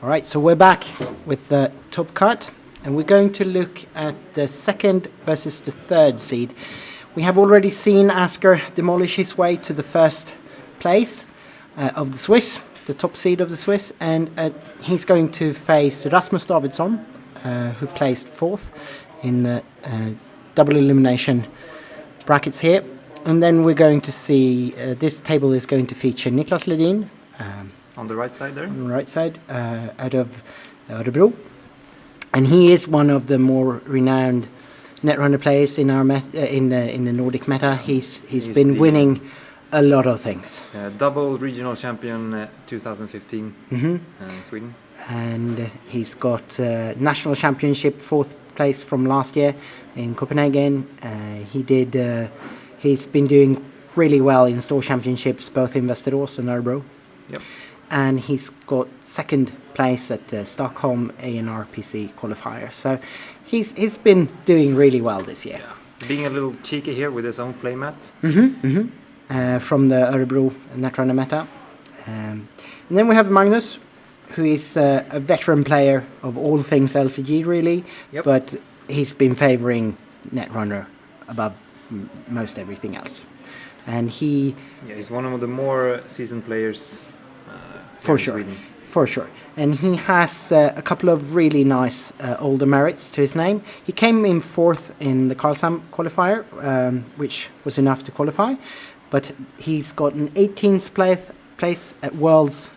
All right, so we're back with the top cut, and we're going to look at the second versus the third seed. We have already seen Asker demolish his way to the first place of the Swiss, the top seed of the Swiss, and he's going to face Rasmus Davidsson, who placed fourth in the double elimination brackets here. And then we're going to see, this table is going to feature Niclas Ledin, on the right side there? On the right side, out of Örebro. And he is one of the more renowned Netrunner players in our in the Nordic meta. He's been winning a lot of things. Double regional champion 2015 in Sweden. And he's got national championship fourth place from last year in Copenhagen. He's been doing really well in store championships, both in Västerås and Örebro. Yep. And he's got second place at the Stockholm ANRPC qualifier. So he's been doing really well this year. Yeah. Being a little cheeky here with his own playmat. From the Örebro Netrunner meta. And then we have Magnus, who is a veteran player of all things LCG really, but he's been favoring Netrunner above most everything else. And he's one of the more seasoned players for sure. Sweden. For sure. And he has a couple of really nice older merits to his name. He came in fourth in the Karlshamn qualifier, which was enough to qualify. But he's got an 18th place at Worlds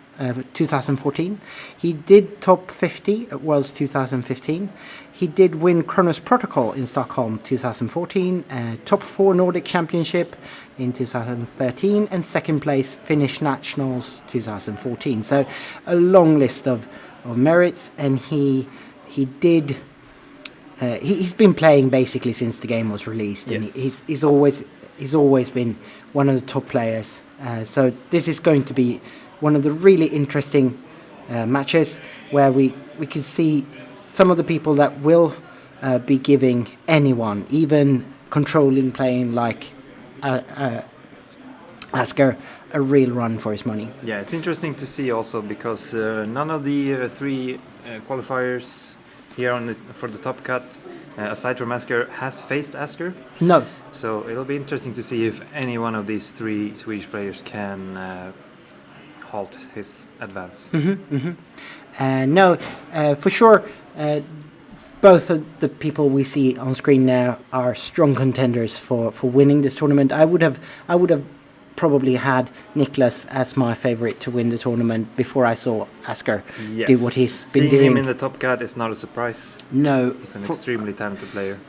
2014. He did top 50 at Worlds 2015. He did win Kronos Protocol in Stockholm 2014, top 4 Nordic Championship in 2013, and second place Finnish Nationals 2014. So a long list of merits, and he's been playing basically since the game was released, and he's always been one of the top players. So this is going to be one of the really interesting matches where we can see some of the people that will be giving anyone, even controlling playing like Asker, a real run for his money. Yeah, it's interesting to see also because none of the three qualifiers here for the top cut, aside from Asker, has faced Asker. No. So it'll be interesting to see if any one of these three Swedish players can halt his advance. No, for sure. Both of the people we see on screen now are strong contenders for winning this tournament. I would have probably had Niclas as my favorite to win the tournament before I saw Asker do what he's been doing. Seeing him in the top cut is not a surprise. No, he's an extremely talented player.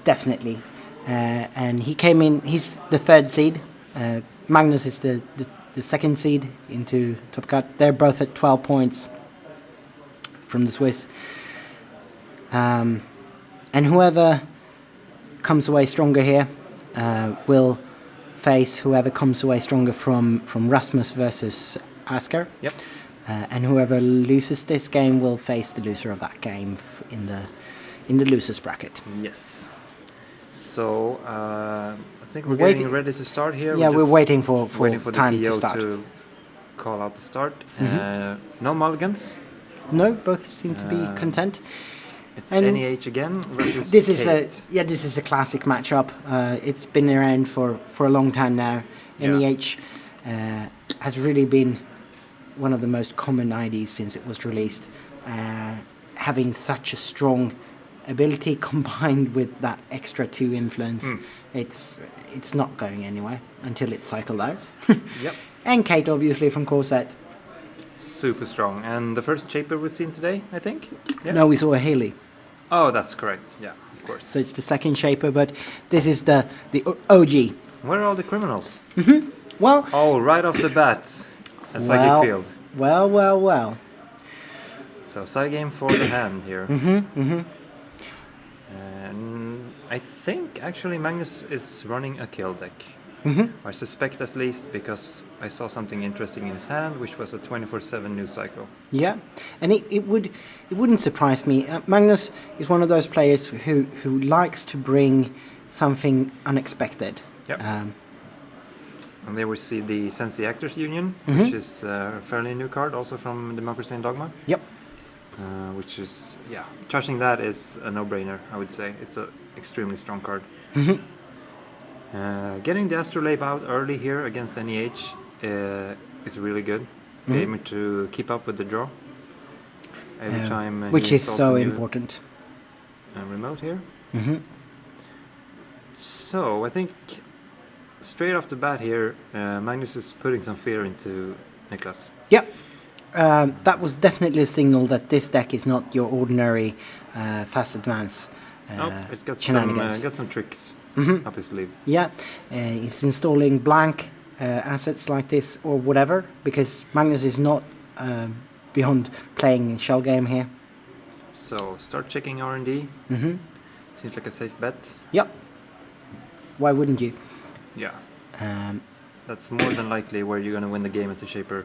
Definitely, and he came in. He's the third seed. Magnus is the second seed into top cut. They're both at 12 points from the Swiss. And whoever comes away stronger here will face whoever comes away stronger from Rasmus versus Asker. Yep. And whoever loses this game will face the loser of that game in the losers bracket. Yes. So I think we're getting ready to start here. Yeah, we're waiting for time the to TO start. to call out the start. No mulligans. No, both seem to be content. It's NAH again versus this is Kate. This is a classic matchup. It's been around for a long time now. NAH has really been one of the most common IDs since it was released. Having such a strong ability combined with that extra 2 influence, it's not going anywhere until it's cycled out. Yep. And Kate, obviously, from Corset. Super strong. And the first shaper we've seen today, I think? Yeah. No, we saw a Haley. Oh, that's correct. Yeah, of course. So it's the second shaper, but this is the OG. Where are all the criminals? Well... Oh, right off the bat. A psychic field. Well. So, side game for the hand here. And I think, actually, Magnus is running a kill deck. I suspect at least because I saw something interesting in his hand, which was a 24/7 news cycle. Yeah, and it wouldn't surprise me. Magnus is one of those players who likes to bring something unexpected. Yep. And there we see the Sensi Actors Union, which is a fairly new card, also from Democracy and Dogma. Yep. which is, yeah, charging that is a no-brainer, I would say. It's an extremely strong card. Getting the Astrolabe out early here against NEH is really good. Be able to keep up with the draw every time. Which he is installs so a new, important. Remote here. So I think straight off the bat here, Magnus is putting some fear into Niclas. Yep. That was definitely a signal that this deck is not your ordinary fast advance It's got shenanigans. some tricks up his sleeve. Yeah, he's installing blank assets like this or whatever, because Magnus is not beyond playing in shell game here. So start checking R&D. Seems like a safe bet. Yep. Why wouldn't you? Yeah. Um, That's more than likely where you're going to win the game as a shaper.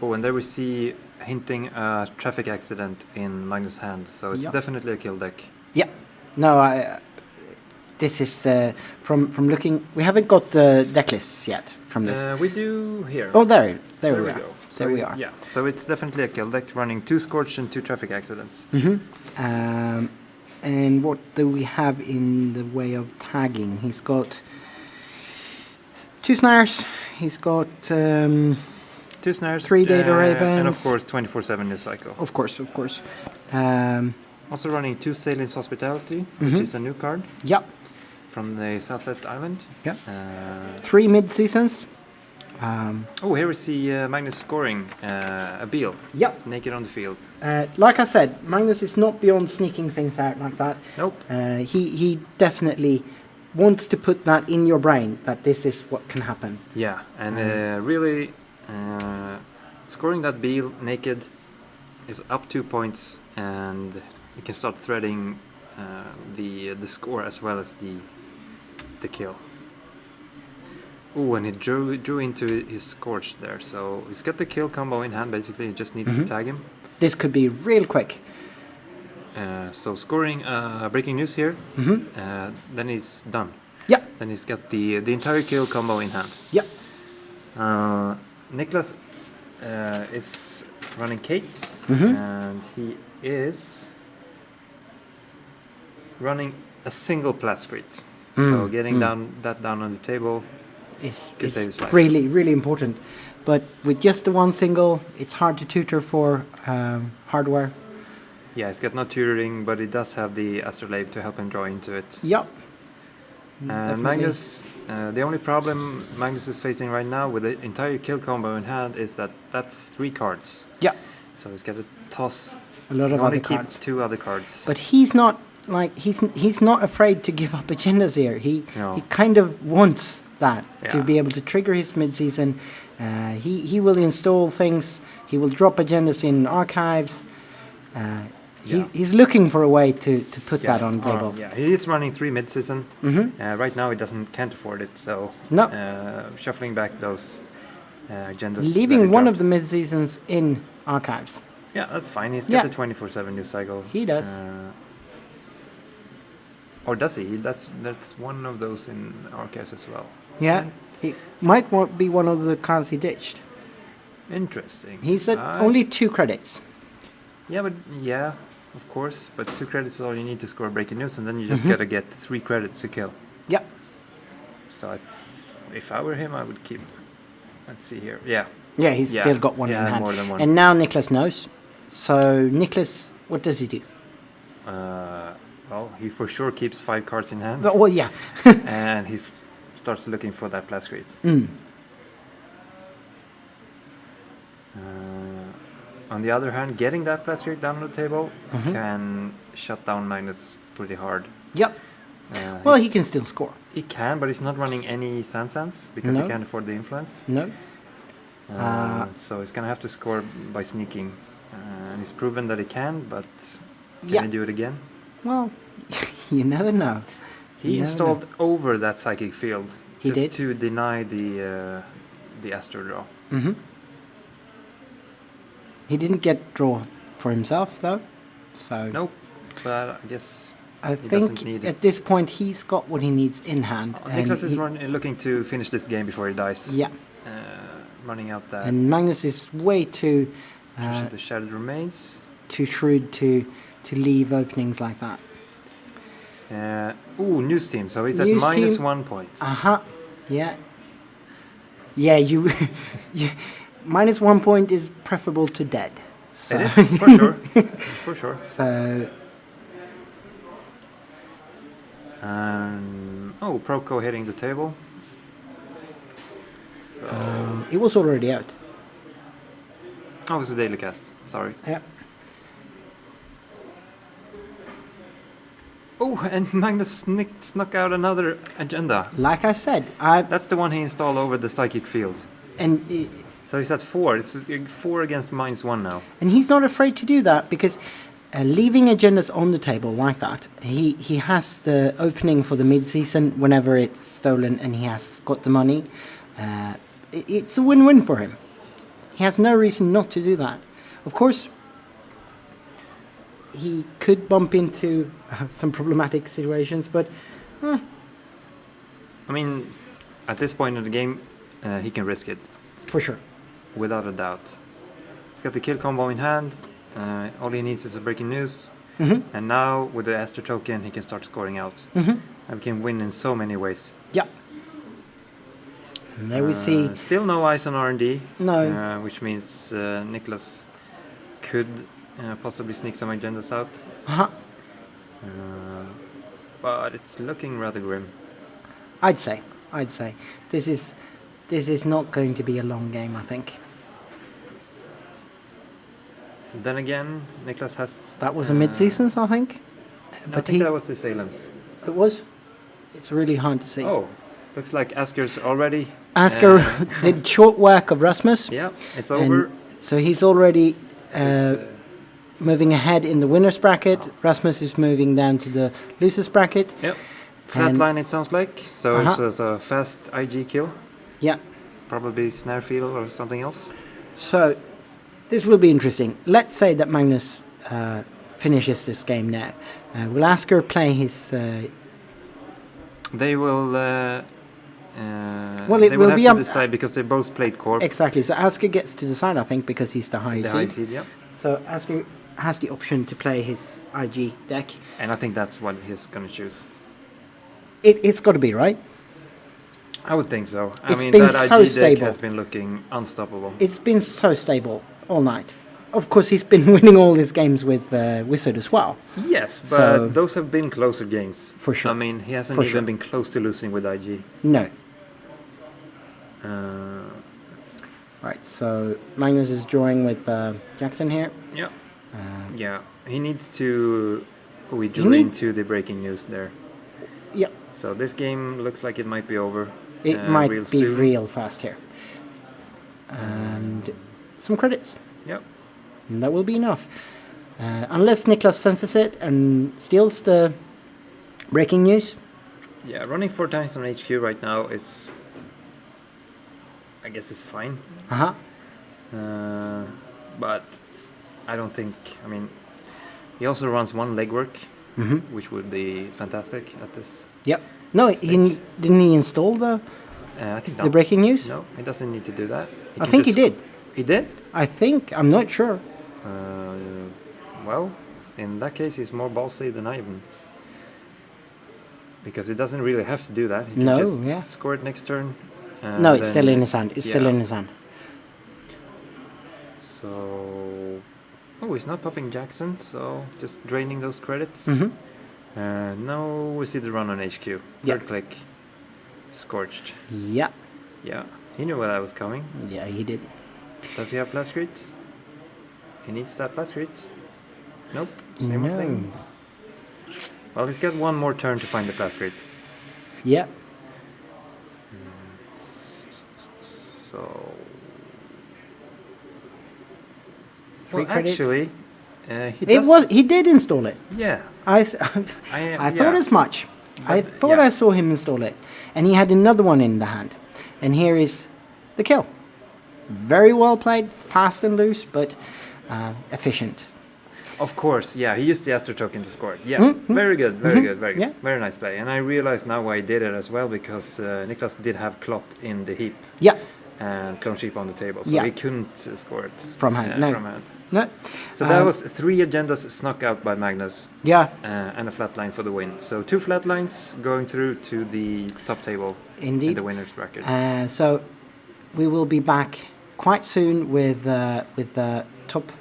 Oh, and there we see hinting a traffic accident in Magnus' hand, so it's Yep. definitely a kill deck. Yeah. No, this is from looking. We haven't got the deck lists yet from this. We do here. Oh, there we are. go. So There we are. Yeah, so it's definitely a kill deck running 2 Scorch and 2 traffic accidents. And what do we have in the way of tagging? He's got 2 snares. He's got 2 snares. 3 data ravens. And of course 24/7 new cycle. Of course. Also running 2 Sailing's Hospitality, which is a new card Yep. from the Southset Island. Yep. 3 mid seasons. Oh, here we see Magnus scoring a Beal, Yep. naked on the field. Like I said, Magnus is not beyond sneaking things out like that. Nope. He definitely wants to put that in your brain that this is what can happen. Yeah, and really scoring that Beal naked is up 2 points, and you can start threading the score as well as the kill. Oh, and he drew into his Scorch there, so he's got the kill combo in hand. Basically, he just needs to tag him. This could be real quick. So scoring breaking news here, then he's done. Yep. Then he's got the entire kill combo in hand. Yep. Niclas is running Kate, and he is running a single Plascrete. So getting that down on the table Is could save his life. really important. But with just the one single, it's hard to tutor for hardware. Yeah, he's got no tutoring, but he does have the Astrolabe to help him draw into it. Yep. Definitely. Magnus, the only problem Magnus is facing right now with the entire kill combo in hand is that that's 3 cards. Yeah. So he's got to toss. A lot of only other keep cards. 2 other cards. But he's not he's not afraid to give up agendas here. He kind of wants that to Yeah. be able to trigger his mid-season. He will install things. He will drop agendas in archives. He's looking for a way to put that on the table. Yeah, he is running 3 mid-season. Right now he can't afford it, so No. shuffling back those agendas. Leaving one of the mid-seasons in archives. Yeah, that's fine. He's Yeah. got the 24/7 news cycle. He does. Or does he? That's one of those in archives as well. Yeah. He might be one of the cards he ditched. Interesting. He's at only 2 credits. Yeah, of course. But 2 credits is all you need to score breaking news, and then you just gotta get 3 credits to kill. Yep. So if I were him, I would keep. Let's see here. Yeah. Yeah, he's still got one in hand. More than one. And now Niclas knows. So Niclas, what does he do? Well, he for sure keeps 5 cards in hand, Well, yeah. and he starts looking for that Plascrete. On the other hand, getting that Plascrete down on the table can shut down Magnus pretty hard. Yep. Well, he can still score. He can, but he's not running any Sands because No. he can't afford the influence. No. So he's gonna have to score by sneaking, and he's proven that he can. But can Yeah. he do it again? Well, you never know. He You never installed over that psychic field He just did. to deny the Astro draw. He didn't get draw for himself though, so Nope, but I guess I he doesn't think need at it. this point he's got what he needs in hand. and Niclas is he- looking to finish this game before he dies. Yeah, Running out that. and Magnus is way too Especially the shattered remains. Too shrewd to leave openings like that. News team. So he's at News minus team. 1 points. Yeah. Yeah, you minus 1 point is preferable to dead. So. It is, for sure. For sure. So. Proco hitting the table. So. It was already out. Oh, it's a daily cast. Sorry. Yeah. Oh, and Magnus snuck out another agenda. Like I said, That's the one he installed over the psychic field. and So he's at 4. It's 4 against minus 1 now. and he's not afraid to do that because leaving agendas on the table like that, he has the opening for the mid-season whenever it's stolen, and he has got the money. It's a win-win for him. He has no reason not to do that. Of course, he could bump into some problematic situations, but I mean, at this point in the game, he can risk it. for sure. Without a doubt. He's got the kill combo in hand. All he needs is a breaking news. Mm-hmm. And now, with the Astro token, he can start scoring out. Mm-hmm. And can win in so many ways. Yeah. And there we see. Still no eyes on R&D. No. Which means Niclas could possibly sneak some agendas out. Uh-huh. But it's looking rather grim. I'd say this is not going to be a long game, I think. Then again, Niclas has... That was a mid-seasons, I think. I think that was the Salem's. It was. It's really hard to see. Oh, looks like Asker's already... Asker did short work of Rasmus. Yeah, it's over. So he's already moving ahead in the winner's bracket. Rasmus is moving down to the loser's bracket. Yep. Flatline, it sounds like. So it's a fast IG kill. Yeah. Probably snare field or something else. So this will be interesting. Let's say that Magnus finishes this game now. Will Asker play his... They will... well, it they will have be to up... decide because they both played Corp. Exactly. So Asker gets to decide, I think, because he's the high seed. Yeah. So Asker has the option to play his IG deck. And I think that's what he's going to choose. It's got to be, right? I would think so. It's I mean, been that so IG deck stable. has been looking unstoppable. It's been so stable all night. Of course, he's been winning all his games with Wizard as well. Yes, but So- those have been closer games. For sure. I mean, he hasn't For even sure. been close to losing with IG. No. Uh, Right, so Magnus is drawing with Jackson here. yeah. Uh, Yeah. He needs to... We He drew needs- into the breaking news there. Yeah, So this game looks like it might be over. it might real be soon. real fast here. And some credits. Yep. And that will be enough. Unless Niclas senses it and steals the breaking news. Yeah, running 4 times on HQ right now, it's... I guess it's fine. Uh-huh. But I don't think... I mean, he also runs 1 legwork, Mm-hmm. which would be fantastic at this... Yep. No, didn't he install I think the breaking news? No, he doesn't need to do that. I think he did. He did? I think. I'm not sure. Well, in that case, he's more ballsy than I even. Because he doesn't really have to do that. He can No, just yeah. score it next turn. No, it's then- still in his hand. It's still yeah. in his hand. So... Oh, he's not popping Jackson, so just draining those credits. Mm-hmm. Now we see the run on HQ. Third Yeah. click. Scorched. Yeah. Yeah, he knew where I was coming. Yeah, he did. Does he have Plascrete? He needs that Plascrete. Nope, same old thing. Well, he's got 1 more turn to find the Plascrete. Yeah. So... Three Well, credits. actually, he does... He did install it. Yeah. I I thought as much. I But, thought yeah. I saw him install it. And he had another one in the hand. And here is the kill. Very well played, fast and loose, but efficient. Of course, yeah, he used the Astro token to score it. Yeah, Mhm. very good, very Mhm. good, very good. Yeah. Very nice play. And I realize now why he did it as well, because Niclas did have Clot in the heap. Yeah, and clone sheep on the table, so Yeah. he couldn't score it From hand, no. From hand. No. So that was 3 agendas snuck out by Magnus, Yeah, and a flatline for the win. So 2 flatlines going through to the top table in indeed. the winners bracket. So we will be back quite soon with the top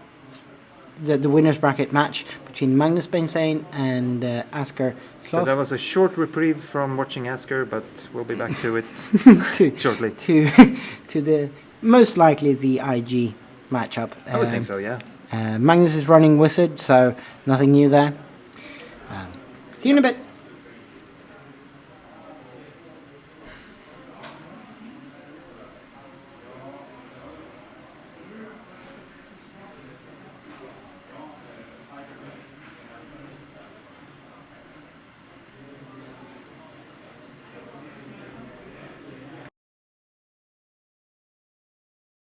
the winners bracket match between Magnus Bensane and Asker So Sloth. that was a short reprieve from watching Asker, but we'll be back to it to, shortly. to the most likely the IG matchup. I would think so, yeah. Magnus is running Wizard, so nothing new there. See you in a bit.